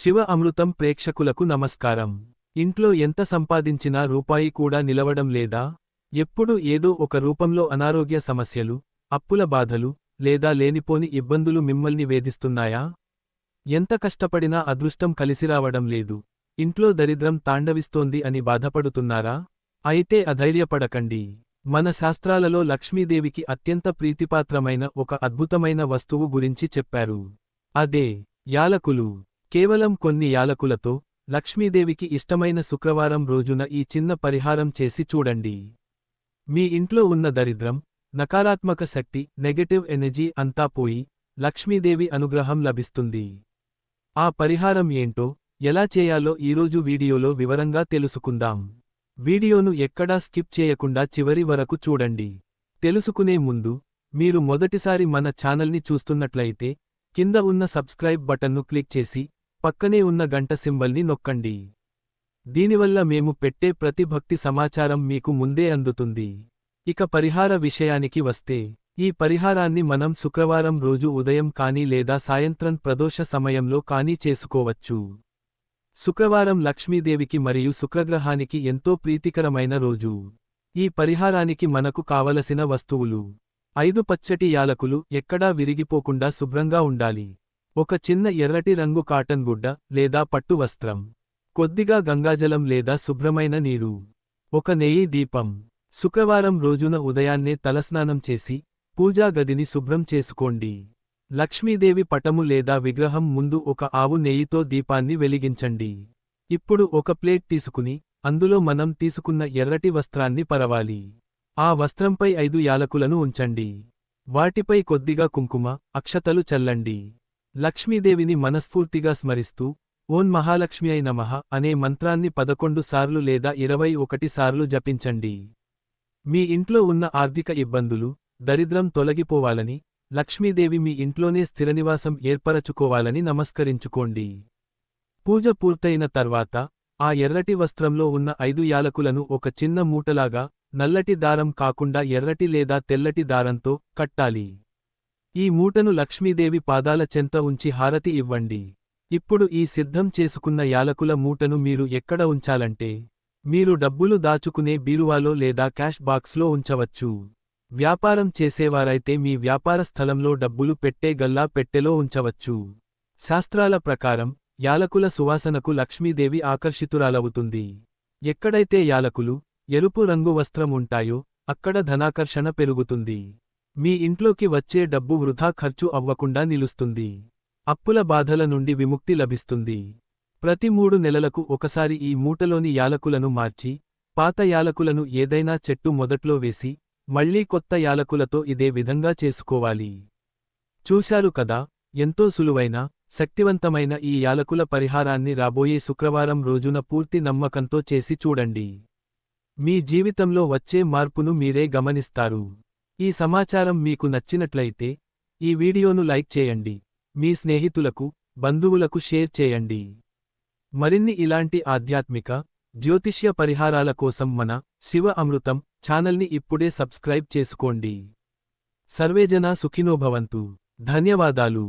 శివ అమృతం ప్రేక్షకులకు నమస్కారం. ఇంట్లో ఎంత సంపాదించినా రూపాయి కూడా నిలవడం లేదా? ఎప్పుడు ఏదో ఒక రూపంలో అనారోగ్య సమస్యలు, అప్పుల బాధలు, లేదా లేనిపోని ఇబ్బందులు మిమ్మల్ని వేధిస్తున్నాయా? ఎంత కష్టపడినా అదృష్టం కలిసిరావడం లేదు. ఇంట్లో దరిద్రం తాండవిస్తోంది అని బాధపడుతున్నారా? అయితే అధైర్యపడకండి. మన శాస్త్రాలలో లక్ష్మీదేవికి అత్యంత ప్రీతిపాత్రమైన ఒక అద్భుతమైన వస్తువు గురించి చెప్పారు. అదే యాలకులు. కేవలం కొన్ని యాలకులతో లక్ష్మీదేవికి ఇష్టమైన శుక్రవారం రోజున ఈ చిన్న పరిహారం చేసి చూడండి. మీ ఇంట్లో ఉన్న దరిద్రం, నకారాత్మక శక్తి, నెగటివ్ ఎనర్జీ అంతా పోయి లక్ష్మీదేవి అనుగ్రహం లభిస్తుంది. ఆ పరిహారం ఏంటో, ఎలా చేయాలో ఈరోజు వీడియోలో వివరంగా తెలుసుకుందాం. వీడియోను ఎక్కడా స్కిప్ చేయకుండా చివరి వరకు చూడండి. తెలుసుకునే ముందు, మీరు మొదటిసారి మన ఛానల్ని చూస్తున్నట్లయితే కింద ఉన్న సబ్స్క్రైబ్ బటన్ను క్లిక్ చేసి పక్కనే ఉన్న గంట సింబల్ని నొక్కండి. దీనివల్ల మేము పెట్టే ప్రతి భక్తి సమాచారం మీకు ముందే అందుతుంది. ఇక పరిహార విషయానికి వస్తే, ఈ పరిహారాన్ని మనం శుక్రవారం రోజు ఉదయం కానీ లేదా సాయంత్రం ప్రదోష సమయంలో కానీ చేసుకోవచ్చు. శుక్రవారం లక్ష్మీదేవికి మరియు శుక్రగ్రహానికి ఎంతో ప్రీతికరమైన రోజు. ఈ పరిహారానికి మనకు కావలసిన వస్తువులు: 5 పచ్చటి యాలకులు ఎక్కడా విరిగిపోకుండా శుభ్రంగా ఉండాలి. ఒక చిన్న ఎర్రటి రంగు కాటన్ గుడ్డ లేదా పట్టు వస్త్రం, కొద్దిగా గంగాజలం లేదా శుభ్రమైన నీరు, ఒక నెయ్యి దీపం. శుక్రవారం రోజున ఉదయాన్నే తలస్నానం చేసి పూజా గదిని శుభ్రం చేసుకోండి. లక్ష్మీదేవి పటము లేదా విగ్రహం ముందు ఒక ఆవు నెయ్యితో దీపాన్ని వెలిగించండి. ఇప్పుడు ఒక ప్లేట్ తీసుకుని అందులో మనం తీసుకున్న ఎర్రటి వస్త్రాన్ని పరవాలి. ఆ వస్త్రంపై 5 యాలకులను ఉంచండి. వాటిపై కొద్దిగా కుంకుమ, అక్షతలు చల్లండి. లక్ష్మీదేవిని మనస్ఫూర్తిగా స్మరిస్తూ ఓం మహాలక్ష్మ్యై నమః అనే మంత్రాన్ని 11 సార్లు లేదా 21 సార్లు జపించండి. మీ ఇంట్లో ఉన్న ఆర్థిక ఇబ్బందులు, దరిద్రం తొలగిపోవాలని, లక్ష్మీదేవి మీ ఇంట్లోనే స్థిరనివాసం ఏర్పరచుకోవాలని నమస్కరించుకోండి. పూజ పూర్తయిన తర్వాత ఆ ఎర్రటి వస్త్రంలో ఉన్న 5 యాలకులను ఒక చిన్న మూటలాగా, నల్లటి దారం కాకుండా ఎర్రటి లేదా తెల్లటి దారంతో కట్టాలి. ఈ మూటను లక్ష్మీదేవి పాదాల చెంత ఉంచి హారతి ఇవ్వండి. ఇప్పుడు ఈ సిద్ధం చేసుకున్న యాలకుల మూటను మీరు ఎక్కడ ఉంచాలంటే, మీరు డబ్బులు దాచుకునే బీరువాలో లేదా క్యాష్ బాక్స్లో ఉంచవచ్చు. వ్యాపారం చేసేవారైతే మీ వ్యాపార స్థలంలో డబ్బులు పెట్టే గల్లా పెట్టెలో ఉంచవచ్చు. శాస్త్రాల ప్రకారం యాలకుల సువాసనకు లక్ష్మీదేవి ఆకర్షితురాలవుతుంది. ఎక్కడైతే యాలకులు, ఎరుపు రంగు వస్త్రం ఉంటాయో అక్కడ ధనాకర్షణ పెరుగుతుంది. మీ ఇంట్లోకి వచ్చే డబ్బు వృధా ఖర్చు అవ్వకుండా నిలుస్తుంది. అప్పుల బాధల నుండి విముక్తి లభిస్తుంది. ప్రతి 3 నెలలకు ఒకసారి ఈ మూటలోని యాలకులను మార్చి, పాత యాలకులను ఏదైనా చెట్టు మొదట్లో వేసి, మళ్లీ కొత్త యాలకులతో ఇదే విధంగా చేసుకోవాలి. చూశారు కదా, ఎంతో సులువైన, శక్తివంతమైన ఈ యాలకుల పరిహారాన్ని రాబోయే శుక్రవారం రోజున పూర్తి నమ్మకంతో చేసి చూడండి. మీ జీవితంలో వచ్చే మార్పును మీరే గమనిస్తారు. ఈ సమాచారం మీకు నచ్చినట్లయితే ఈ వీడియోను లైక్ చేయండి. మీ స్నేహితులకు, బంధువులకు షేర్ చేయండి. మరిన్ని ఇలాంటి ఆధ్యాత్మిక, జ్యోతిష్య పరిహారాల కోసం మన శివ అమృతం ఛానల్ని ఇప్పుడే సబ్స్క్రైబ్ చేసుకోండి. సర్వేజనా సుఖినో భవంతు. ధన్యవాదాలు.